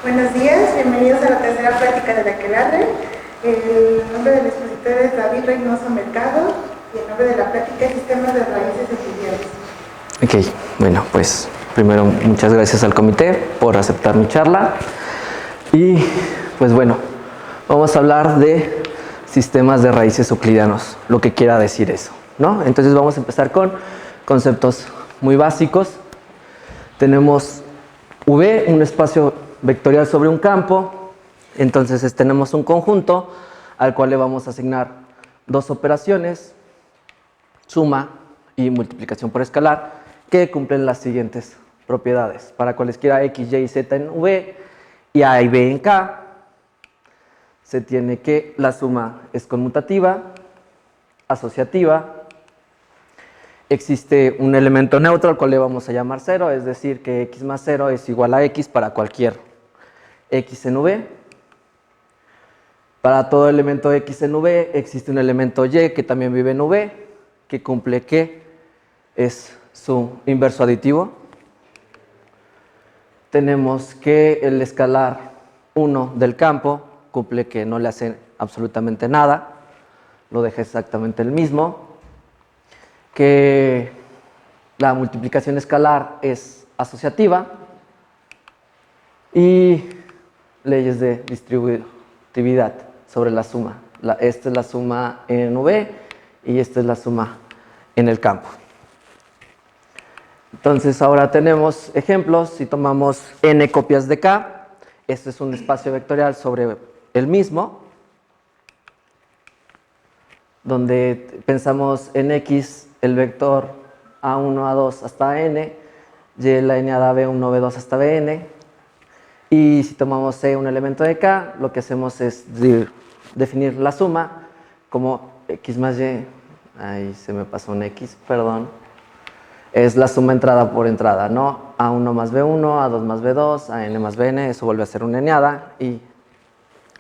Buenos días, bienvenidos a la tercera plática de la Aquelarre. El nombre del expositor es David Reynoso Mercado y el nombre de la plática es Sistemas de Raíces Euclidianas. Ok, bueno, pues primero muchas gracias al comité por aceptar mi charla. Y pues bueno, vamos a hablar de sistemas de raíces euclidianos, lo que quiera decir eso, ¿no? Entonces vamos a empezar con conceptos muy básicos. Tenemos V, un espacio vectorial sobre un campo. Entonces tenemos un conjunto al cual le vamos a asignar dos operaciones, suma y multiplicación por escalar, que cumplen las siguientes propiedades. Para cualesquiera x, y y z en V y a y b en K, se tiene que la suma es conmutativa, asociativa, existe un elemento neutro al cual le vamos a llamar 0, es decir que x más 0 es igual a x para cualquier x en V. Para todo elemento x en V existe un elemento y que también vive en V, que cumple que es su inverso aditivo. Tenemos que el escalar 1 del campo cumple que no le hace absolutamente nada, lo deja exactamente el mismo, que la multiplicación escalar es asociativa y leyes de distributividad sobre la suma. Esta es la suma en V y esta es la suma en el campo. Entonces ahora tenemos ejemplos. Si tomamos n copias de K, este es un espacio vectorial sobre el mismo, donde pensamos en X el vector A1, A2 hasta N, Y la eneada B1, B2 hasta Bn, y si tomamos C un elemento de K, lo que hacemos es definir la suma como X más Y, ahí se me pasó un X, perdón, es la suma entrada por entrada, ¿no? A1 más B1, A2 más B2, AN más Bn, eso vuelve a ser una eneada y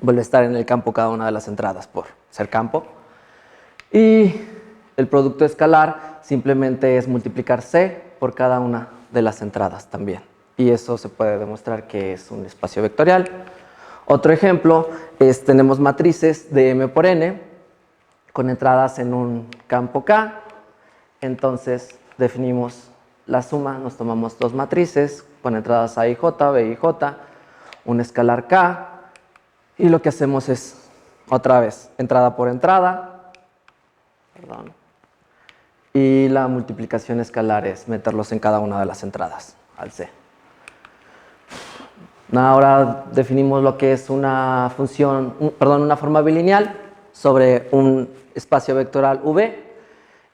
vuelve a estar en el campo cada una de las entradas por ser campo. Y el producto escalar simplemente es multiplicar C por cada una de las entradas también. Y eso se puede demostrar que es un espacio vectorial. Otro ejemplo es, tenemos matrices de M por N con entradas en un campo K. Entonces definimos la suma, nos tomamos dos matrices con entradas A y J, B y J, un escalar K, y lo que hacemos es, otra vez, entrada por entrada, perdón, y la multiplicación escalar es meterlos en cada una de las entradas al C. Ahora definimos lo que es una función, una forma bilineal sobre un espacio vectorial V.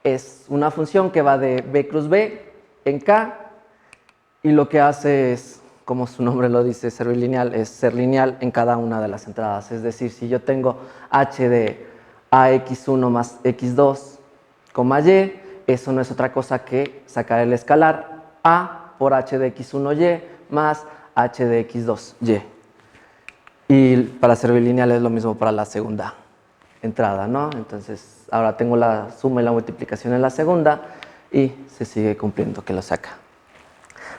Es una función que va de B cruz B en K y lo que hace es, como su nombre lo dice, ser bilineal, es ser lineal en cada una de las entradas. Es decir, si yo tengo h de ax1 más x2, y, eso no es otra cosa que sacar el escalar a por h de x1y más h de x2y. Y para ser bilineal es lo mismo para la segunda entrada, ¿no? Entonces ahora tengo la suma y la multiplicación en la segunda y se sigue cumpliendo que lo saca.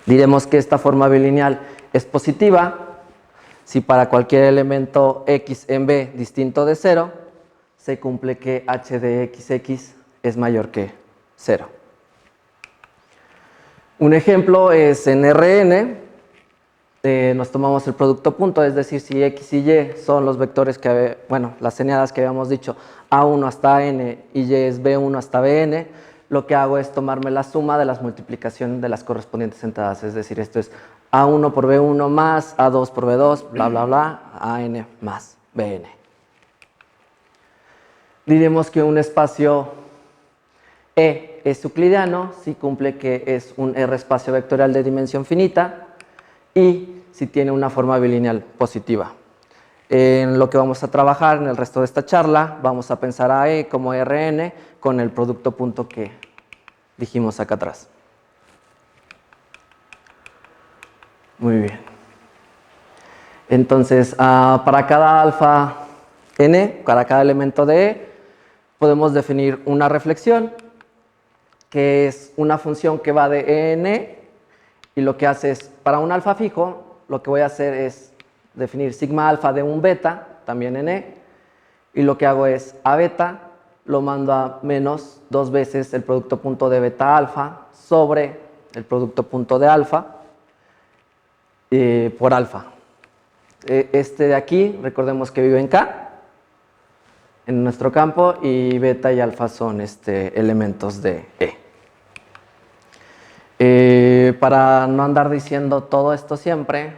Diremos que esta forma bilineal es positiva si para cualquier elemento x en B distinto de 0 se cumple que h de xx es mayor que 0. Un ejemplo es en Rn. Nos tomamos el producto punto, es decir, si x y y son los vectores que, las eneadas que habíamos dicho, A1 hasta N y y es B1 hasta Bn, lo que hago es tomarme la suma de las multiplicaciones de las correspondientes entradas, es decir, esto es A1 por B1 más A2 por B2, bla, bla, bla, AN más Bn. Diremos que un espacio E es euclidiano si cumple que es un R espacio vectorial de dimensión finita y si tiene una forma bilineal positiva. En lo que vamos a trabajar en el resto de esta charla, vamos a pensar a E como Rn con el producto punto que dijimos acá atrás. Muy bien. Entonces, para cada alfa n, para cada elemento de E, podemos definir una reflexión, que es una función que va de En, y lo que hace es, para un alfa fijo, lo que voy a hacer es definir sigma alfa de un beta, también en E, y lo que hago es a beta lo mando a menos 2 veces el producto punto de beta alfa sobre el producto punto de alfa por alfa. Este de aquí, recordemos que vive en K, en nuestro campo, y beta y alfa son elementos de E. Para no andar diciendo todo esto siempre,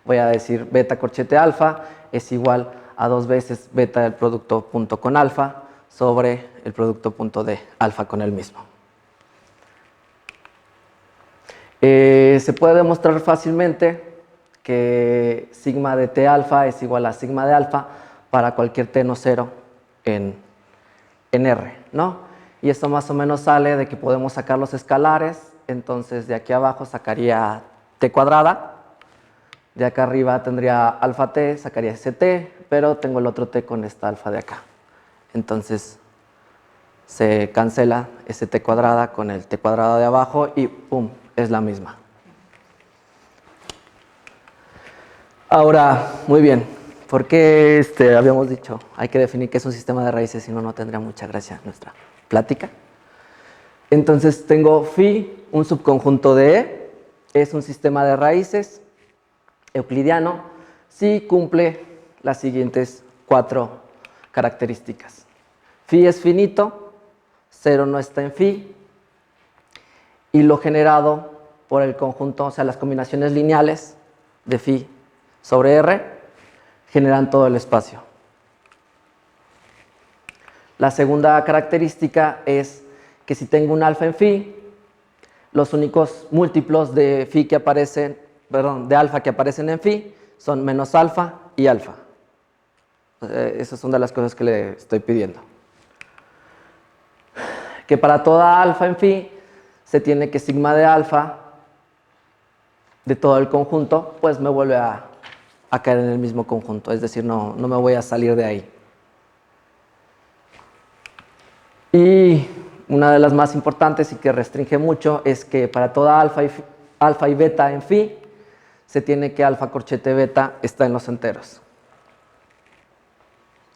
voy a decir beta corchete alfa es igual a 2 veces beta del producto punto con alfa sobre el producto punto de alfa con el mismo. Se puede demostrar fácilmente que sigma de T alfa es igual a sigma de alfa para cualquier T no cero en R, ¿no? Y esto más o menos sale de que podemos sacar los escalares, entonces de aquí abajo sacaría T cuadrada, de acá arriba tendría alfa T, sacaría ese T, pero tengo el otro T con esta alfa de acá. Entonces se cancela ese T cuadrada con el T cuadrado de abajo y ¡pum! Es la misma. Ahora, muy bien, ¿por qué habíamos dicho? Hay que definir qué es un sistema de raíces, si no, no tendría mucha gracia nuestra plática. Entonces tengo phi, un subconjunto de E, es un sistema de raíces euclidiano si cumple las siguientes 4 características. Phi es finito, 0 no está en phi, y lo generado por el conjunto, o sea, las combinaciones lineales de phi sobre R generan todo el espacio. La segunda característica es que si tengo un alfa en phi, los únicos múltiplos de phi que aparecen, perdón, de alfa que aparecen en phi son menos alfa y alfa. Esas son de las cosas que le estoy pidiendo. Que para toda alfa en phi se tiene que sigma de alfa de todo el conjunto, pues me vuelve a caer en el mismo conjunto, es decir, no me voy a salir de ahí. Y una de las más importantes y que restringe mucho es que para toda alfa y beta en phi se tiene que alfa corchete beta está en los enteros.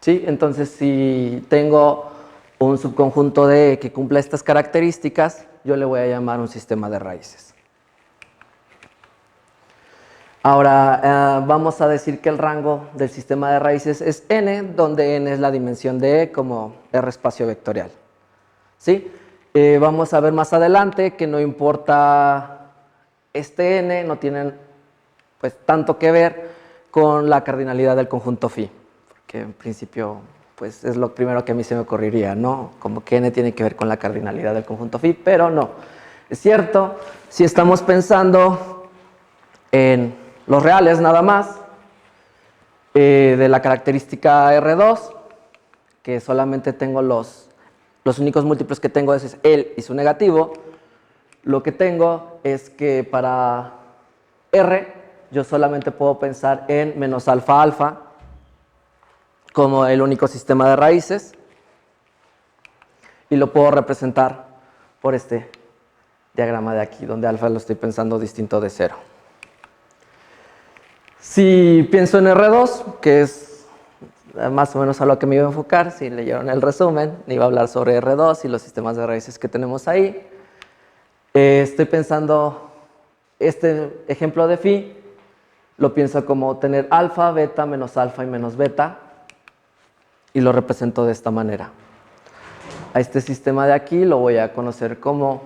¿Sí? Entonces, si tengo un subconjunto de E que cumpla estas características, yo le voy a llamar un sistema de raíces. Ahora, vamos a decir que el rango del sistema de raíces es n, donde n es la dimensión de E como R espacio vectorial. ¿Sí? Vamos a ver más adelante que no importa este n, no tienen pues tanto que ver con la cardinalidad del conjunto phi, que en principio pues es lo primero que a mí se me ocurriría, ¿no? Como que n tiene que ver con la cardinalidad del conjunto phi, pero no. Es cierto, si estamos pensando en los reales nada más, de la característica R2, que solamente tengo los únicos múltiplos que tengo es él y su negativo, lo que tengo es que para R yo solamente puedo pensar en menos alfa alfa como el único sistema de raíces y lo puedo representar por este diagrama de aquí, donde alfa lo estoy pensando distinto de 0. Si pienso en R2, que es más o menos a lo que me iba a enfocar, si leyeron el resumen, iba a hablar sobre R2 y los sistemas de raíces que tenemos ahí. Estoy pensando, este ejemplo de phi, lo pienso como tener alfa, beta, menos alfa y menos beta, y lo represento de esta manera. A este sistema de aquí lo voy a conocer como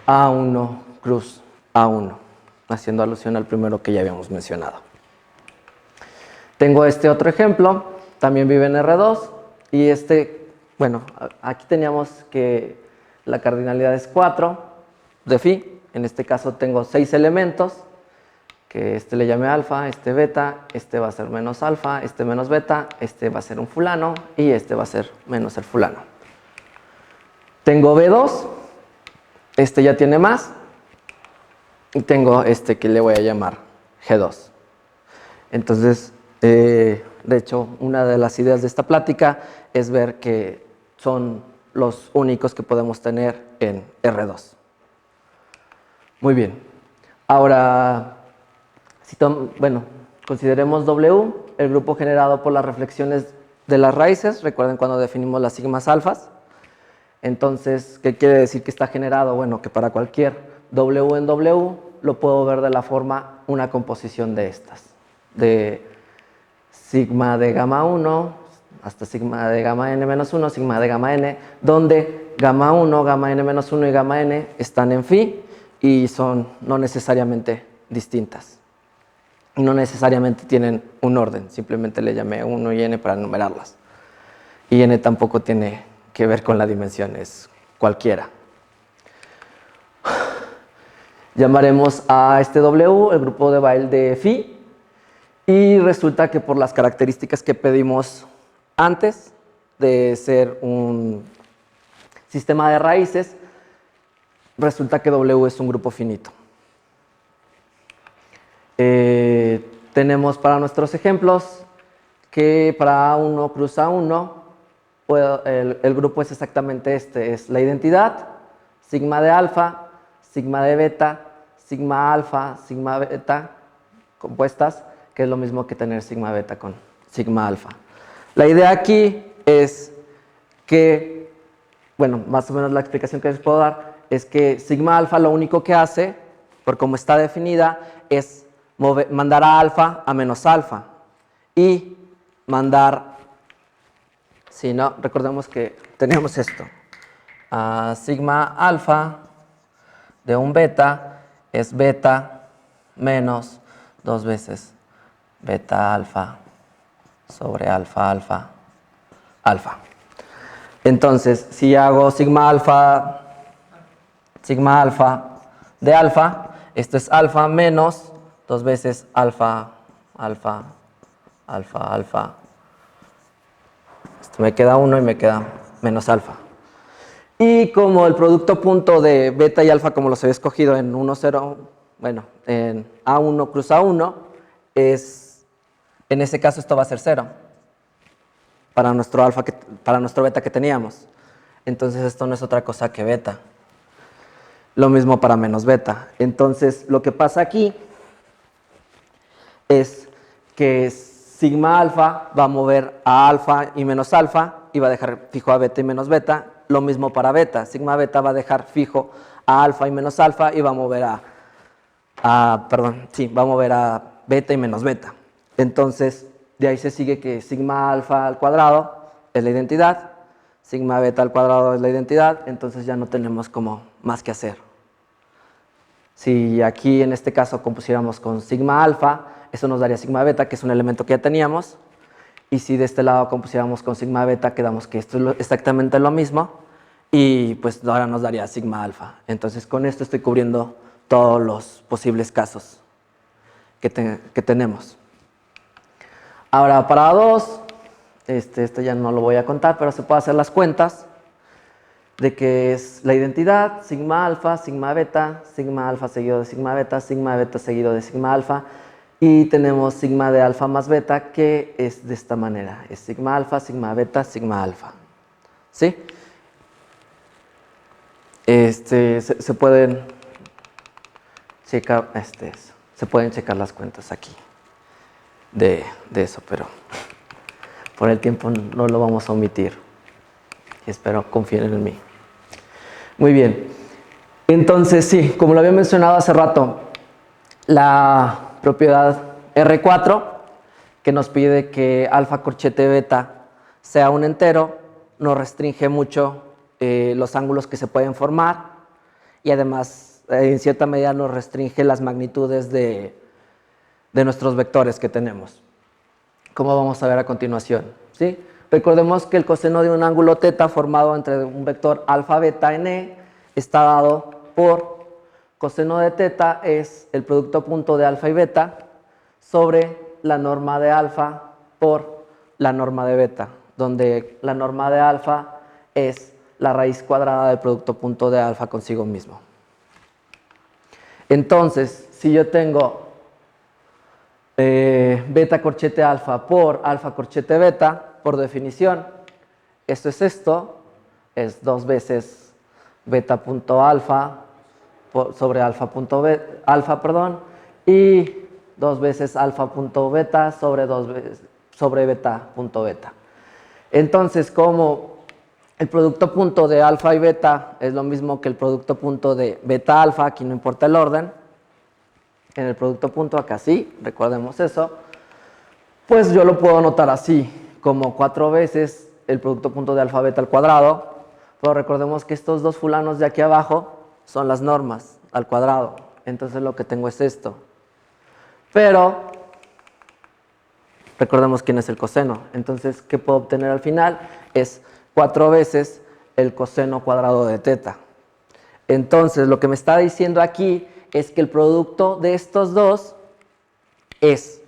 A1 cruz A1, haciendo alusión al primero que ya habíamos mencionado. Tengo este otro ejemplo, también vive en R2, y bueno, aquí teníamos que la cardinalidad es 4 de phi, en este caso tengo 6 elementos, que le llamé alfa, beta, va a ser menos alfa, menos beta, va a ser un fulano, y va a ser menos el fulano. Tengo B2, ya tiene más, y tengo que le voy a llamar G2. Entonces, de hecho, una de las ideas de esta plática es ver que son los únicos que podemos tener en R2. Muy bien. Ahora, bueno, consideremos W, el grupo generado por las reflexiones de las raíces. Recuerden cuando definimos las sigmas alfas. Entonces, ¿qué quiere decir que está generado? Bueno, que para cualquier W en W lo puedo ver de la forma una composición de estas. De sigma de gamma 1 hasta sigma de gamma n menos 1, sigma de gamma n, donde gamma 1, gamma n menos 1 y gamma n están en phi y son no necesariamente distintas. No necesariamente tienen un orden, simplemente le llamé 1 y n para enumerarlas. Y n tampoco tiene que ver con la dimensión, es cualquiera. Llamaremos a este W el grupo de Weyl de phi y resulta que por las características que pedimos antes de ser un sistema de raíces, resulta que W es un grupo finito. Tenemos para nuestros ejemplos que para A1 cruz A1 el grupo es exactamente este, es la identidad, sigma de alfa, sigma de beta, sigma alfa, sigma beta compuestas, que es lo mismo que tener sigma beta con sigma alfa. La idea aquí es que, bueno, más o menos la explicación que les puedo dar es que sigma alfa lo único que hace, por cómo está definida, es mandar a alfa a menos alfa y mandar, si no, recordemos que tenemos esto, sigma alfa de un beta es beta menos 2 veces beta alfa sobre alfa alfa alfa. Entonces, si hago sigma alfa de alfa, esto es alfa menos 2 veces alfa alfa alfa alfa. Esto me queda 1 y me queda menos alfa. Y como el producto punto de beta y alfa, como los había escogido en 1, 0, bueno, en A1 cruz A1, es, en ese caso esto va a ser 0 para nuestro alfa, para nuestro beta que teníamos. Entonces esto no es otra cosa que beta. Lo mismo para menos beta. Entonces lo que pasa aquí es que sigma alfa va a mover a alfa y menos alfa y va a dejar fijo a beta y menos beta. Lo mismo para beta. Sigma beta va a dejar fijo a alfa y menos alfa y va a mover va a mover a beta y menos beta. Entonces, de ahí se sigue que sigma alfa al cuadrado es la identidad, sigma beta al cuadrado es la identidad, entonces ya no tenemos como más que hacer. Si aquí en este caso compusiéramos con sigma alfa, eso nos daría sigma beta, que es un elemento que ya teníamos. Y si de este lado compusiéramos con sigma beta, quedamos que esto es exactamente lo mismo. Y pues ahora nos daría sigma alfa. Entonces con esto estoy cubriendo todos los posibles casos que tenemos. Ahora para A2, esto ya no lo voy a contar, pero se puede hacer las cuentas de que es la identidad, sigma alfa seguido de sigma beta seguido de sigma alfa. Y tenemos sigma de alfa más beta, que es de esta manera. Es sigma alfa, sigma beta, sigma alfa. ¿Sí? Se pueden checar, se pueden checar las cuentas aquí de eso, pero por el tiempo no lo vamos a omitir. Y espero confíen en mí. Muy bien. Entonces, sí, como lo había mencionado hace rato, la propiedad R4, que nos pide que alfa corchete beta sea un entero, nos restringe mucho los ángulos que se pueden formar y además en cierta medida nos restringe las magnitudes de nuestros vectores que tenemos, como vamos a ver a continuación, ¿sí? Recordemos que el coseno de un ángulo θ formado entre un vector alfa beta en E está dado por coseno de θ es el producto punto de alfa y beta sobre la norma de alfa por la norma de beta, donde la norma de alfa es la raíz cuadrada del producto punto de alfa consigo mismo. Entonces, si yo tengo beta corchete alfa por alfa corchete beta, por definición, esto es 2 veces beta punto alfa sobre alfa punto alfa, y 2 veces alfa punto beta sobre beta punto beta. Entonces, como el producto punto de alfa y beta es lo mismo que el producto punto de beta alfa, aquí no importa el orden, en el producto punto acá sí, recordemos eso, pues yo lo puedo notar así, como 4 veces el producto punto de alfa beta al cuadrado, pero recordemos que estos dos fulanos de aquí abajo son las normas al cuadrado, entonces lo que tengo es esto. Pero recordemos quién es el coseno, entonces ¿qué puedo obtener al final? Es 4 veces el coseno cuadrado de teta. Entonces lo que me está diciendo aquí es que el producto de estos dos es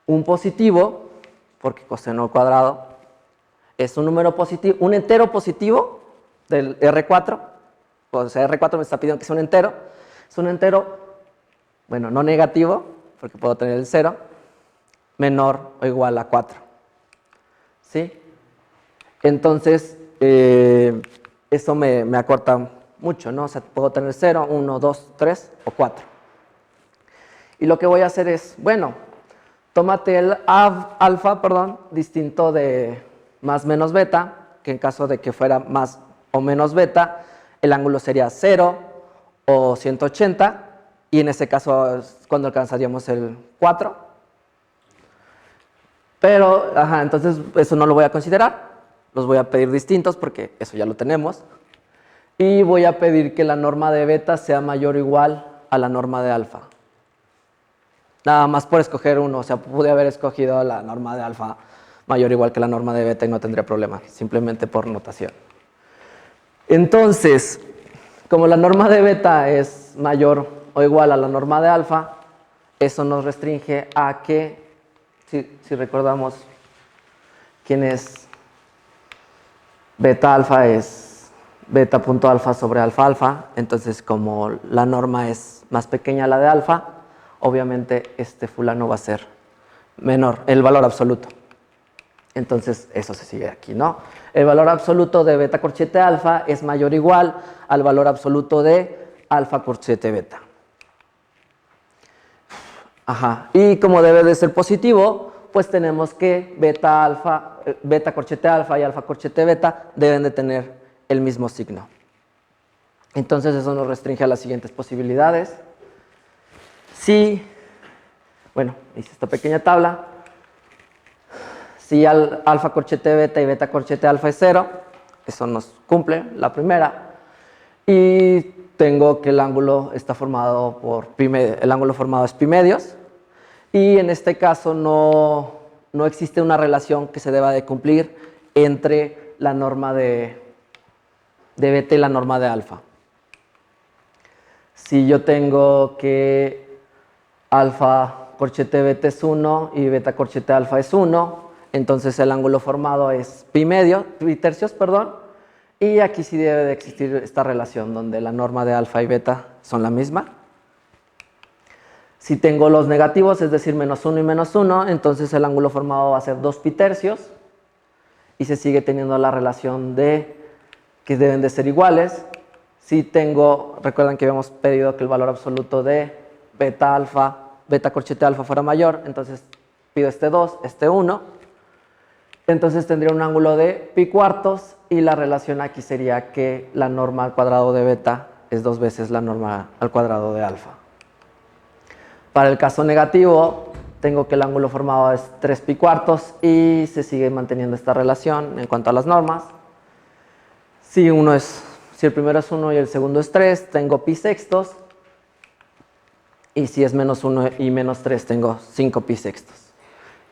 un positivo, porque coseno al cuadrado es un número positivo, un entero positivo del R4, o sea, R4 me está pidiendo que sea un entero, es un entero, bueno, no negativo, porque puedo tener el 0, menor o igual a 4. ¿Sí? Entonces, eso me acorta mucho, ¿no? O sea, puedo tener 0, 1, 2, 3 o 4. Y lo que voy a hacer es, bueno, tómate el alfa, distinto de más menos beta, que en caso de que fuera más o menos beta, el ángulo sería 0 o 180, y en ese caso es cuando alcanzaríamos el 4. Pero, entonces eso no lo voy a considerar, los voy a pedir distintos porque eso ya lo tenemos. Y voy a pedir que la norma de beta sea mayor o igual a la norma de alfa. Nada más por escoger uno, o sea, pude haber escogido la norma de alfa mayor o igual que la norma de beta y no tendría problema, simplemente por notación. Entonces, como la norma de beta es mayor o igual a la norma de alfa, eso nos restringe a que, si recordamos quién es beta alfa, es beta punto alfa sobre alfa alfa, entonces como la norma es más pequeña a la de alfa, obviamente este fulano va a ser menor, el valor absoluto. Entonces eso se sigue aquí, ¿no? El valor absoluto de beta corchete alfa es mayor o igual al valor absoluto de alfa corchete beta. Y como debe de ser positivo, pues tenemos que beta corchete alfa y alfa corchete beta deben de tener el mismo signo. Entonces eso nos restringe a las siguientes posibilidades. Si, bueno, hice esta pequeña tabla. Si alfa corchete beta y beta corchete alfa es 0, eso nos cumple la primera. Y tengo que el ángulo está formado por el ángulo formado es pi medios. Y en este caso no existe una relación que se deba de cumplir entre la norma de beta y la norma de alfa. Si yo tengo que alfa corchete beta es 1 y beta corchete alfa es 1, entonces el ángulo formado es pi tercios, y aquí sí debe de existir esta relación donde la norma de alfa y beta son la misma. Si tengo los negativos, es decir, menos 1 y menos 1, entonces el ángulo formado va a ser 2 pi tercios y se sigue teniendo la relación de que deben de ser iguales. Si tengo, recuerdan que habíamos pedido que el valor absoluto de beta corchete alfa fuera mayor, entonces pido este 2, este 1, entonces tendría un ángulo de pi cuartos y la relación aquí sería que la norma al cuadrado de beta es 2 veces la norma al cuadrado de alfa. Para el caso negativo, tengo que el ángulo formado es 3 pi cuartos y se sigue manteniendo esta relación en cuanto a las normas. Si el primero es 1 y el segundo es 3, tengo pi sextos. Y si es menos 1 y menos 3, tengo 5 pi sextos.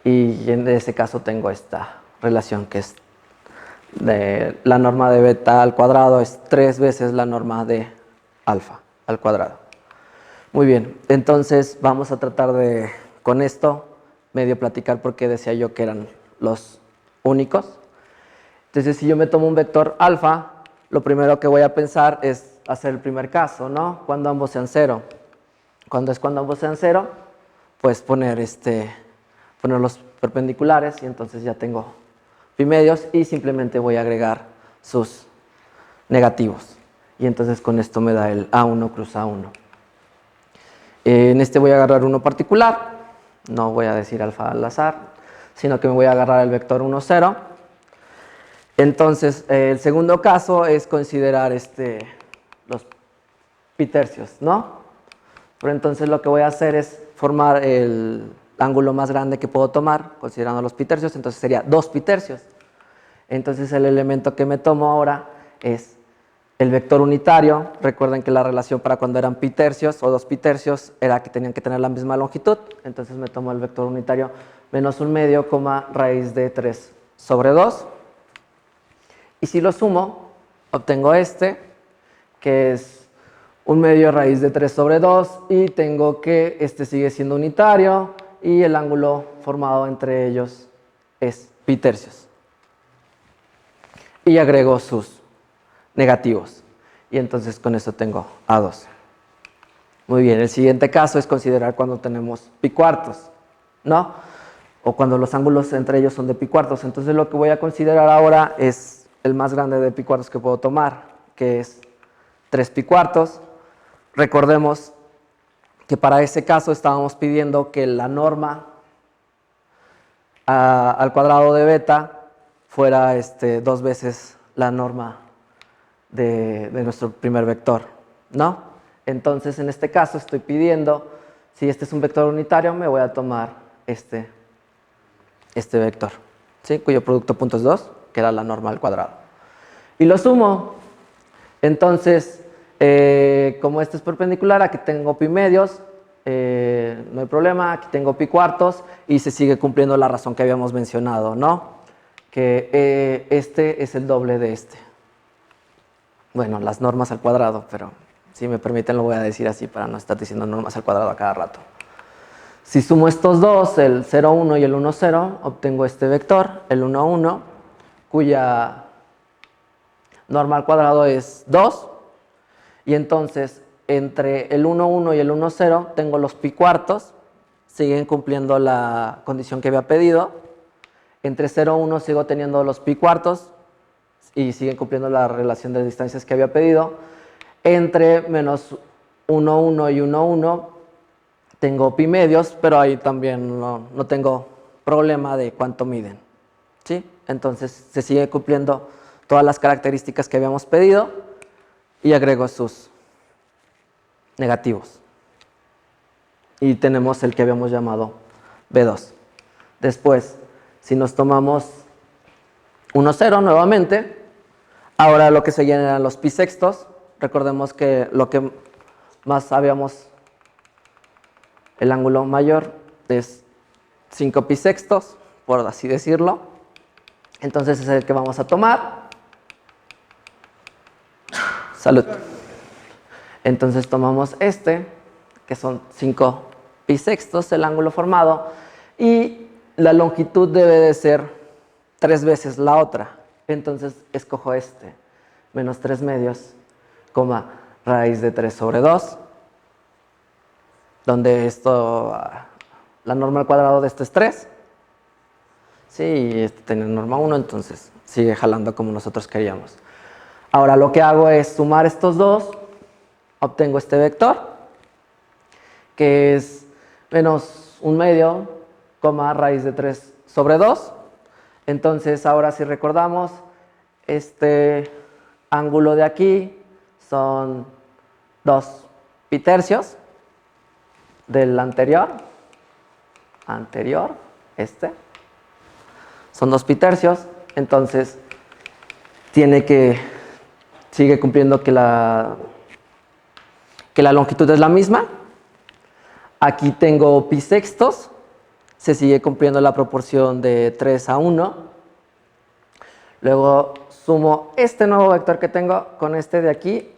Y en ese caso tengo esta relación que es de la norma de beta al cuadrado es 3 veces la norma de alfa al cuadrado. Muy bien, entonces vamos a tratar de, con esto, medio platicar porque decía yo que eran los únicos. Entonces, si yo me tomo un vector alfa, lo primero que voy a pensar es hacer el primer caso, ¿no? Cuando ambos sean 0. Cuando ambos sean 0, pues poner los perpendiculares y entonces ya tengo pi medios y simplemente voy a agregar sus negativos. Y entonces con esto me da el A1 cruz A1. En este voy a agarrar uno particular, no voy a decir alfa al azar, sino que me voy a agarrar el vector 1, 0. Entonces, el segundo caso es considerar los pitercios, ¿no? Pero entonces lo que voy a hacer es formar el ángulo más grande que puedo tomar, considerando los pitercios, entonces sería 2 pitercios. Entonces el elemento que me tomo ahora es el vector unitario. Recuerden que la relación para cuando eran pitercios o 2 pitercios era que tenían que tener la misma longitud, entonces me tomo el vector unitario menos 1/2, raíz de 3 sobre 2. Y si lo sumo, obtengo que es 1/2 raíz de 3 sobre 2, y tengo que sigue siendo unitario y el ángulo formado entre ellos es pitercios. Y agrego sus negativos. Y entonces con eso tengo A2. Muy bien, el siguiente caso es considerar cuando tenemos pi cuartos, ¿no? O cuando los ángulos entre ellos son de pi cuartos. Entonces lo que voy a considerar ahora es el más grande de pi cuartos que puedo tomar, que es 3 pi cuartos. Recordemos que para ese caso estábamos pidiendo que la norma al cuadrado de beta fuera 2 veces la norma de nuestro primer vector, ¿no? Entonces en este caso estoy pidiendo, si este es un vector unitario, me voy a tomar este vector, ¿sí? Cuyo producto punto es 2, que era la norma al cuadrado. Y lo sumo. Entonces, como este es perpendicular, aquí tengo pi medios, no hay problema, aquí tengo pi cuartos, y se sigue cumpliendo la razón que habíamos mencionado, ¿no? Que este es el doble de este. Bueno, las normas al cuadrado, pero si me permiten lo voy a decir así para no estar diciendo normas al cuadrado a cada rato. Si sumo estos dos, el 0, 1 y el 1, 0, obtengo este vector, el 1, 1, cuya norma al cuadrado es 2, y entonces entre el 1, 1 y el 1, 0 tengo los pi cuartos, siguen cumpliendo la condición que había pedido. Entre 0, 1 sigo teniendo los pi cuartos y siguen cumpliendo la relación de distancias que había pedido. Entre menos 1, 1 y 1, 1 tengo pi medios, pero ahí también no tengo problema de cuánto miden, ¿sí? Entonces se sigue cumpliendo todas las características que habíamos pedido y agrego sus negativos. Y tenemos el que habíamos llamado B2. Después, si nos tomamos 1, 0 nuevamente, ahora lo que seguían eran los pi sextos. Recordemos que lo que más habíamos, el ángulo mayor es 5 pi sextos, por así decirlo. Entonces es el que vamos a tomar. Salud. Entonces tomamos que son 5 pi sextos, el ángulo formado, y la longitud debe de ser 3 veces la otra. Entonces escojo menos 3 medios, raíz de 3 sobre 2, donde la norma al cuadrado de esto es 3. Sí, y este tiene norma 1, entonces sigue jalando como nosotros queríamos. Ahora lo que hago es sumar estos dos, obtengo este vector, que es menos 1/2, raíz de 3 sobre 2. Entonces ahora si recordamos, este ángulo de aquí son 2 pi tercios del anterior, son 2 pi tercios, entonces sigue cumpliendo que la longitud es la misma. Aquí tengo pi sextos, se sigue cumpliendo la proporción de 3 a 1. Luego sumo este nuevo vector que tengo con este de aquí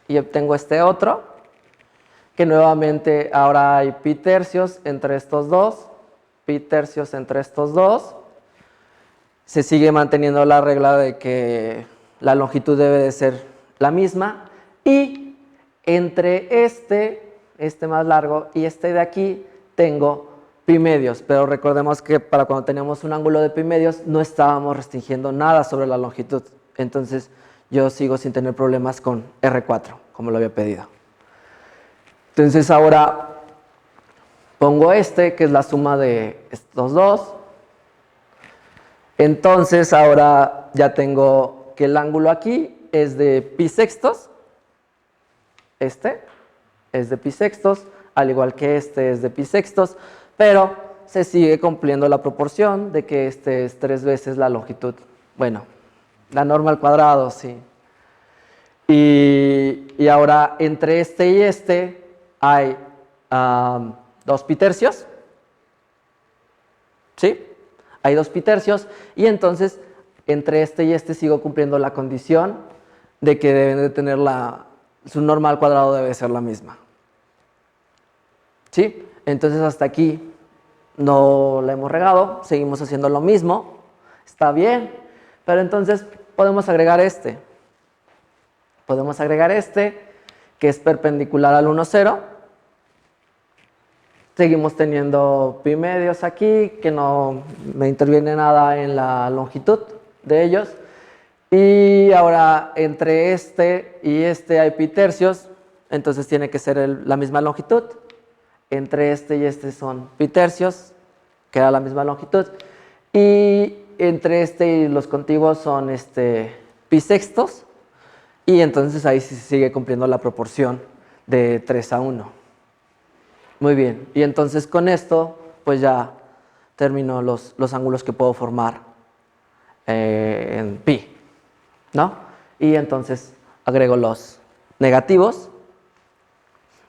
y obtengo este otro, que nuevamente ahora hay pi tercios entre estos dos, pi tercios entre estos dos. Se sigue manteniendo la regla de que la longitud debe de ser la misma, y entre este más largo y este de aquí tengo pi medios, pero recordemos que para cuando teníamos un ángulo de pi medios no estábamos restringiendo nada sobre la longitud, entonces yo sigo sin tener problemas con R4 como lo había pedido. Entonces ahora pongo este, que es la suma de estos dos. Entonces ahora ya tengo que el ángulo aquí es de pi sextos. Este es de pi sextos, al igual que este es de pi sextos, pero se sigue cumpliendo la proporción de que este es 3 veces la longitud. Bueno, la norma al cuadrado, sí. Y ahora entre este y este hay 2 pi tercios. ¿Sí? Hay 2 pi tercios y entonces entre este y este sigo cumpliendo la condición de que deben de tener su norma al cuadrado debe ser la misma. ¿Sí? Entonces hasta aquí no la hemos regado, seguimos haciendo lo mismo, está bien, pero entonces podemos agregar este. Podemos agregar este, que es perpendicular al 1, 0. Seguimos teniendo pi medios aquí, que no me interviene nada en la longitud de ellos. Y ahora entre este y este hay pi tercios, entonces tiene que ser la misma longitud. Entre este y este son pi tercios, queda la misma longitud. Y entre este y los contiguos son pi sextos. Y entonces ahí sí se sigue cumpliendo la proporción de 3 a 1. Muy bien, y entonces con esto pues ya termino los ángulos que puedo formar en pi, ¿no? Y entonces agrego los negativos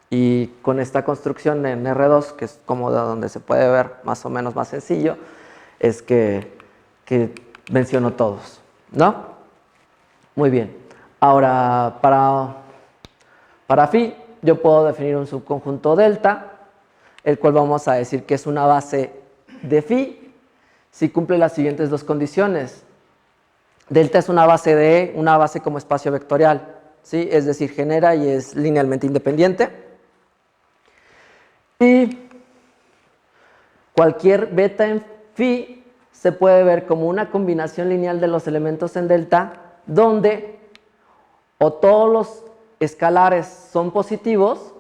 y con esta construcción en R2, que es como de donde se puede ver más o menos más sencillo, es que menciono todos, ¿no? Muy bien. Ahora, para phi, yo puedo definir un subconjunto delta, el cual vamos a decir que es una base de phi si cumple las siguientes dos condiciones. Delta es una base como espacio vectorial, ¿sí? Es decir, genera y es linealmente independiente. Y cualquier beta en phi se puede ver como una combinación lineal de los elementos en delta, donde o todos los escalares son positivos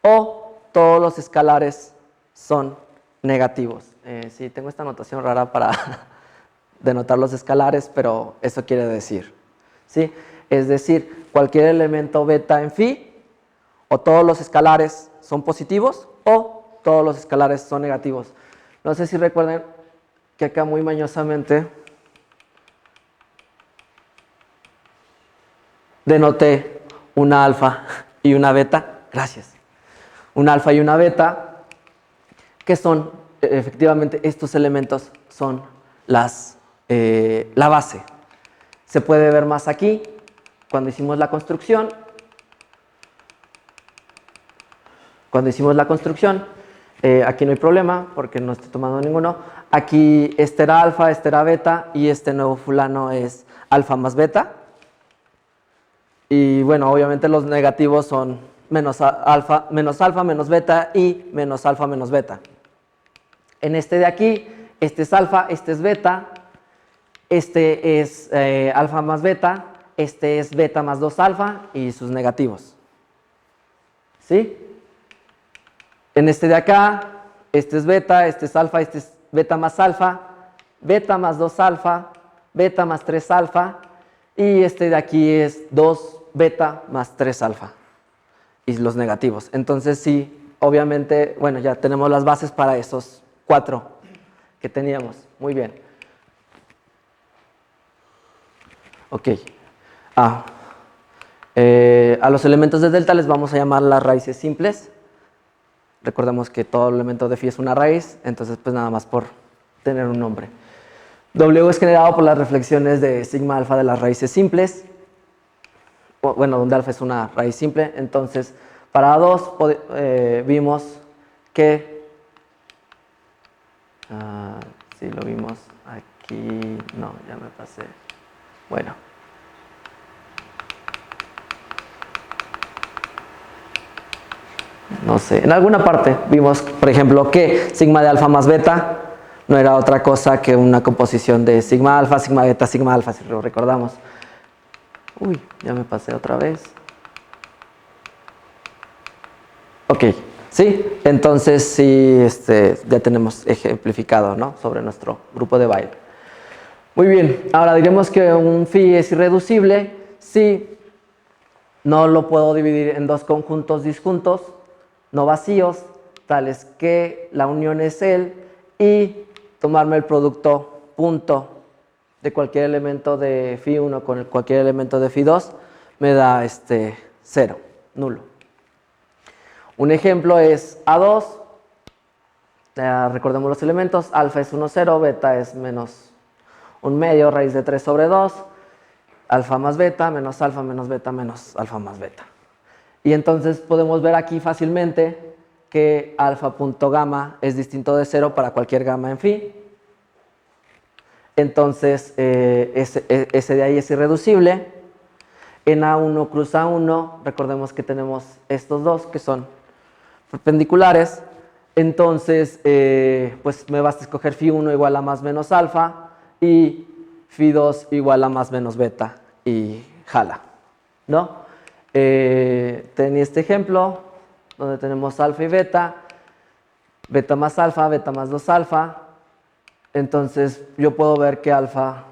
o todos los escalares son negativos. Sí, tengo esta notación rara para denotar los escalares, pero eso quiere decir, ¿sí? Es decir, cualquier elemento beta en phi, o todos los escalares son positivos o todos los escalares son negativos. No sé si recuerden que acá muy mañosamente denoté una alfa y una beta, gracias, una alfa y una beta, que son, efectivamente, estos elementos son la base. Se puede ver más aquí, cuando hicimos la construcción. Aquí no hay problema, porque no estoy tomando ninguno. Aquí este era alfa, este era beta, y este nuevo fulano es alfa más beta. Y bueno, obviamente los negativos son menos alfa menos beta y menos alfa menos beta. En este de aquí, este es alfa, este es beta, este es alfa más beta, este es beta más 2 alfa y sus negativos. ¿Sí? En este de acá, este es beta, este es alfa, este es beta más 2 alfa, beta más 3 alfa, y este de aquí es 2 beta más 3 alfa, y los negativos. Entonces sí, obviamente, bueno, ya tenemos las bases para esos 4 que teníamos. Muy bien. Ok. A los elementos de delta les vamos a llamar las raíces simples. Recordemos que todo elemento de phi es una raíz, entonces pues nada más por tener un nombre. W es generado por las reflexiones de sigma alfa de las raíces simples. Bueno, donde alfa es una raíz simple. Entonces, para 2 vimos que... sí, lo vimos aquí. No, ya me pasé. Bueno. No sé, en alguna parte vimos, por ejemplo, que sigma de alfa más beta no era otra cosa que una composición de sigma alfa, sigma beta, sigma alfa, si lo recordamos. Uy, ya me pasé otra vez. Ok, Sí, entonces sí, ya tenemos ejemplificado, ¿no? Sobre nuestro grupo de baile. Muy bien, ahora diremos que un phi es irreducible si no lo puedo dividir en dos conjuntos disjuntos, no vacíos, tales que la unión es él, y tomarme el producto punto de cualquier elemento de phi 1 con cualquier elemento de phi 2 me da 0, nulo. Un ejemplo es A2, recordemos los elementos, alfa es 1, 0, beta es menos 1/2, raíz de 3 sobre 2, alfa más beta, menos alfa menos beta menos alfa más beta. Y entonces podemos ver aquí fácilmente que alfa punto gamma es distinto de 0 para cualquier gamma en phi. Entonces ese de ahí es irreducible. En A1 cruz A1, recordemos que tenemos estos dos que son perpendiculares. Entonces pues me basta escoger phi 1 igual a más menos alfa y phi 2 igual a más menos beta y jala, ¿no? Tenía este ejemplo donde tenemos alfa y beta, beta más 2 alfa. Entonces yo puedo ver que alfa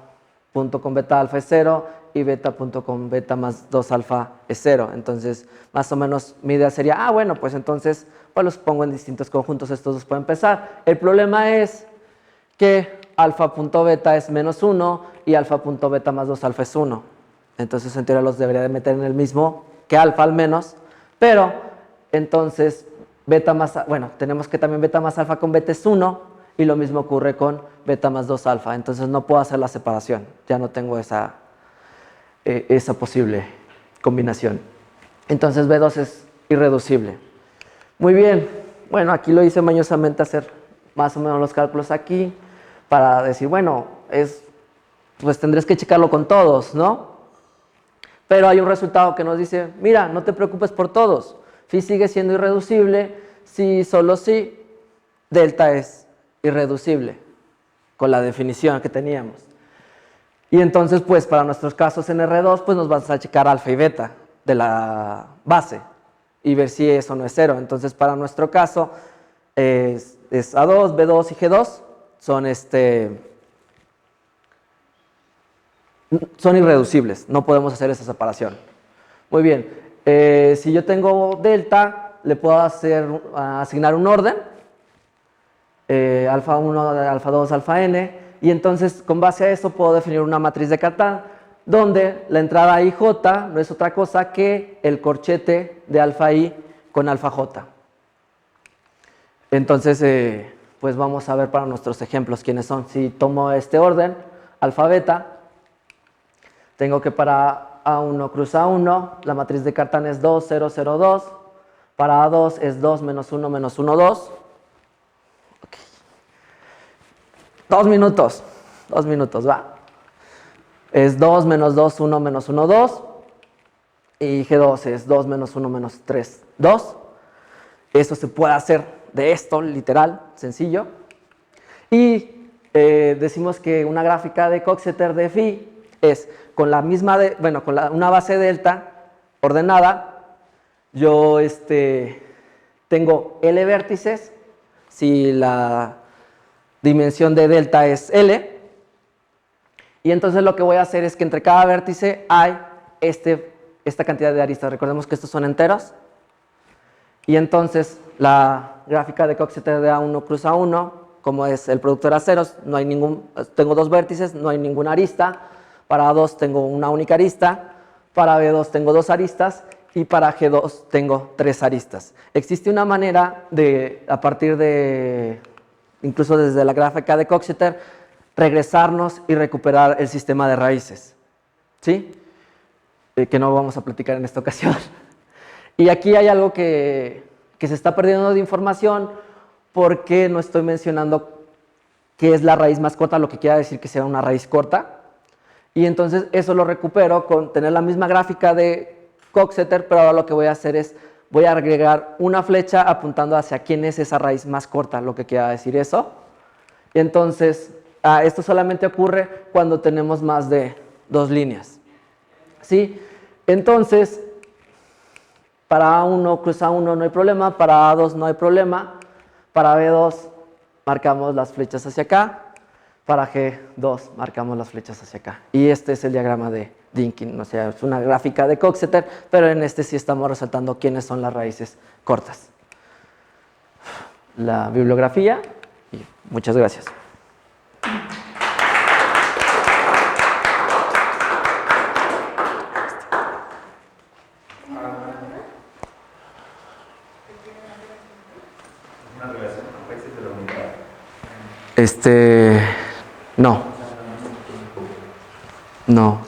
punto con beta alfa es 0 y beta punto con beta más 2 alfa es 0. Entonces más o menos mi idea sería, bueno, pues entonces pues los pongo en distintos conjuntos, estos dos pueden empezar. El problema es que alfa punto beta es menos 1 y alfa punto beta más 2 alfa es 1. Entonces en teoría los debería de meter en el mismo que alfa al menos, pero entonces beta más, bueno, tenemos que también beta más alfa con beta es 1 y lo mismo ocurre con beta más 2 alfa, entonces no puedo hacer la separación, ya no tengo esa posible combinación. Entonces B2 es irreducible. Muy bien, bueno, aquí lo hice mañosamente hacer más o menos los cálculos aquí para decir, bueno, pues tendrás que checarlo con todos, ¿no? Pero hay un resultado que nos dice, mira, no te preocupes por todos, phi sigue siendo irreducible si solo si delta es irreducible, con la definición que teníamos. Y entonces, pues, para nuestros casos en R2, pues nos vamos a checar alfa y beta de la base y ver si eso no es 0. Entonces, para nuestro caso, es A2, B2 y G2 son irreducibles, no podemos hacer esa separación. Muy bien, si yo tengo delta, le puedo asignar un orden, alfa 1, alfa 2, alfa n, y entonces con base a eso puedo definir una matriz de Cartan, donde la entrada IJ no es otra cosa que el corchete de alfa I con alfa J. Entonces, pues vamos a ver para nuestros ejemplos quiénes son. Si tomo este orden, alfa beta, tengo que para A1 cruz A1, la matriz de Cartan es 2, 0, 0, 2. Para A2 es 2, menos 1, menos 1, 2. Okay. 2 minutos, va. Es 2, menos 2, 1, menos 1, 2. Y G2 es 2, menos 1, menos 3, 2. Eso se puede hacer de esto, literal, sencillo. Y decimos que una gráfica de Coxeter de phi es con la misma, con una base delta ordenada. Yo tengo L vértices, si la dimensión de delta es L, y entonces lo que voy a hacer es que entre cada vértice hay esta cantidad de aristas. Recordemos que estos son enteros, y entonces la gráfica de Coxeter de A1 cruz A1, como es el producto era ceros, tengo dos vértices, no hay ninguna arista. Para A2 tengo una única arista, para B2 tengo dos aristas, y para G2 tengo tres aristas. Existe una manera de, a partir de, incluso desde la gráfica de Coxeter, regresarnos y recuperar el sistema de raíces, ¿sí? Que no vamos a platicar en esta ocasión. Y aquí hay algo que se está perdiendo de información porque no estoy mencionando qué es la raíz más corta, lo que quiera decir que sea una raíz corta. Y entonces eso lo recupero con tener la misma gráfica de Coxeter, pero ahora lo que voy a hacer es, voy a agregar una flecha apuntando hacia quién es esa raíz más corta, lo que quiera decir eso. Y entonces, esto solamente ocurre cuando tenemos más de dos líneas, ¿sí? Entonces, Para A1 cruz A1 no hay problema, para A2 no hay problema, para B2 marcamos las flechas hacia acá, para G2 marcamos las flechas hacia acá. Y este es el diagrama de Dynkin, o sea, es una gráfica de Coxeter, pero en este sí estamos resaltando quiénes son las raíces cortas. La bibliografía, y muchas gracias. ¿Una relación con países de la unidad? No. No,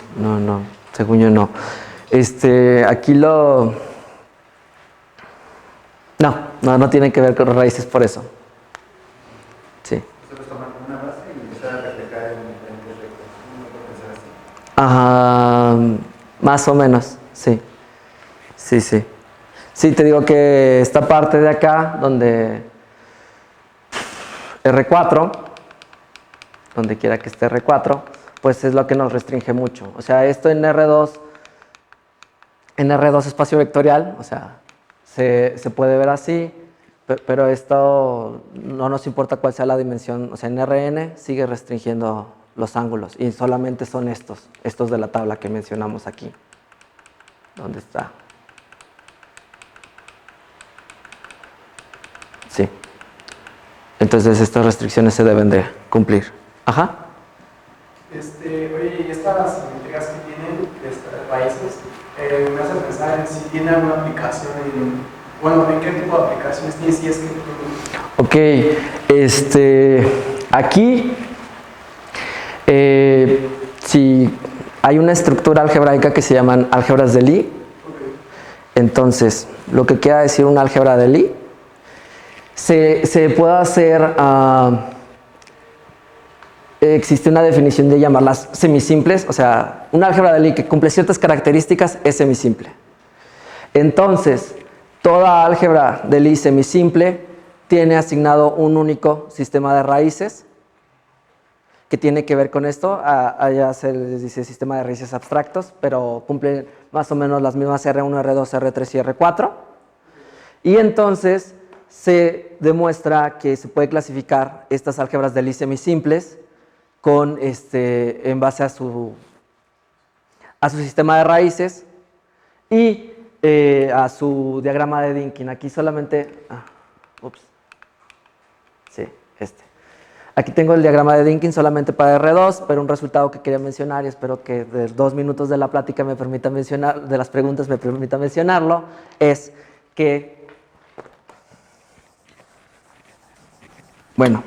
según yo no. Aquí no tiene que ver con raíces por eso. Sí. Nosotros tomamos una base y empezar a reflejar en diferentes rectos. ¿No puedo pensar así? Ajá, más o menos, sí. Sí. Sí, te digo que esta parte de acá, donde R4, donde quiera que esté R4, pues es lo que nos restringe mucho. O sea, esto en R2 espacio vectorial, o sea, se puede ver así, pero esto no nos importa cuál sea la dimensión. O sea, en Rn sigue restringiendo los ángulos y solamente son estos de la tabla que mencionamos aquí. ¿Dónde está? Sí. Entonces estas restricciones se deben de cumplir. Ajá. Oye, y estas simetrías que tienen, estas raíces, me hacen pensar en si tiene alguna aplicación en qué tipo de aplicaciones tiene, si es que... Ok, aquí, si hay una estructura algebraica que se llaman álgebras de Lie. Okay. Entonces, lo que quiera decir una álgebra de Lie, se puede hacer, existe una definición de llamarlas semisimples, o sea, una álgebra de Lie que cumple ciertas características es semisimple. Entonces, toda álgebra de Lie semisimple tiene asignado un único sistema de raíces que tiene que ver con esto. Allá se les dice sistema de raíces abstractos, pero cumplen más o menos las mismas R1, R2, R3 y R4. Y entonces se demuestra que se puede clasificar estas álgebras de Lie semisimples con, en base a su sistema de raíces y a su diagrama de Dynkin. Aquí solamente... Aquí tengo el diagrama de Dynkin solamente para R2, pero un resultado que quería mencionar y espero que de 2 minutos de la plática me permita mencionar, de las preguntas me permita mencionarlo, es que, bueno,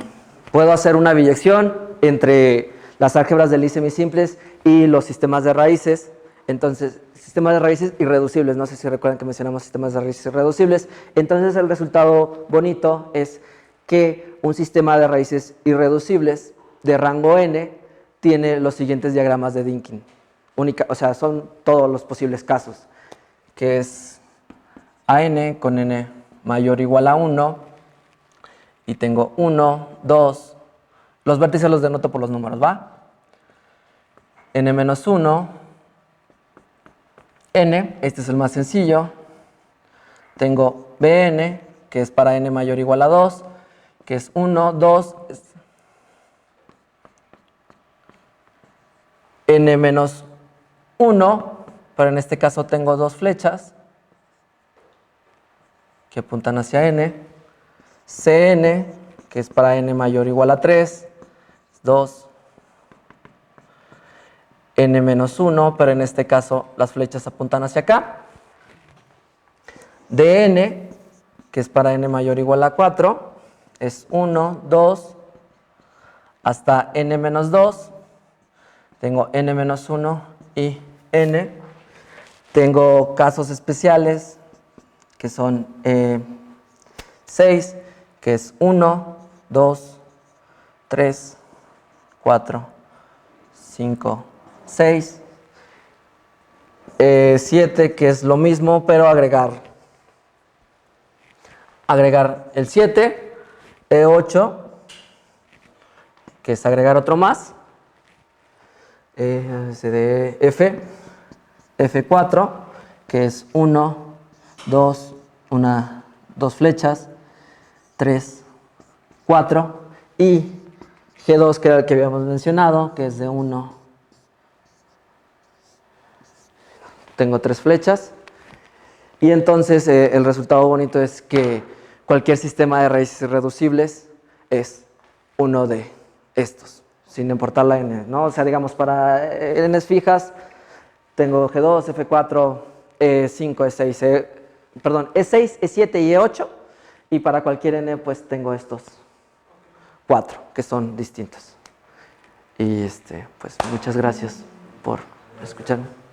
puedo hacer una biyección entre las álgebras de Lie semisimples y los sistemas de raíces. Entonces, sistemas de raíces irreducibles, no sé si recuerdan que mencionamos sistemas de raíces irreducibles. Entonces, el resultado bonito es que un sistema de raíces irreducibles de rango n tiene los siguientes diagramas de Dynkin. O sea, son todos los posibles casos, que es AN con n mayor o igual a 1, y tengo 1, 2, los vértices los denoto por los números, ¿va? n menos 1, n, este es el más sencillo, tengo Bn, que es para n mayor o igual a 2, que es 1, 2, n menos 1, pero en este caso tengo 2 flechas que apuntan hacia n, Cn, que es para n mayor o igual a 3, 2, n menos 1, pero en este caso las flechas apuntan hacia acá, Dn, que es para n mayor o igual a 4, es 1, 2, hasta n menos 2, tengo n menos 1 y n. Tengo casos especiales que son 6, que es 1, 2, 3, 4, 5, 6, 7, que es lo mismo, pero agregar el 7, 8, que es agregar otro más, de F4, que es 1, 2, dos flechas, 3, 4 y G2, que era el que habíamos mencionado, que es de 1. Tengo 3 flechas. Y entonces el resultado bonito es que cualquier sistema de raíces irreducibles es uno de estos, sin importar la n, ¿no? O sea, digamos, para n's fijas tengo G2, F4, E5, E6, perdón, E6, E7 y E8. Y para cualquier n, pues tengo estos 4, que son distintos. Y pues muchas gracias por escucharme.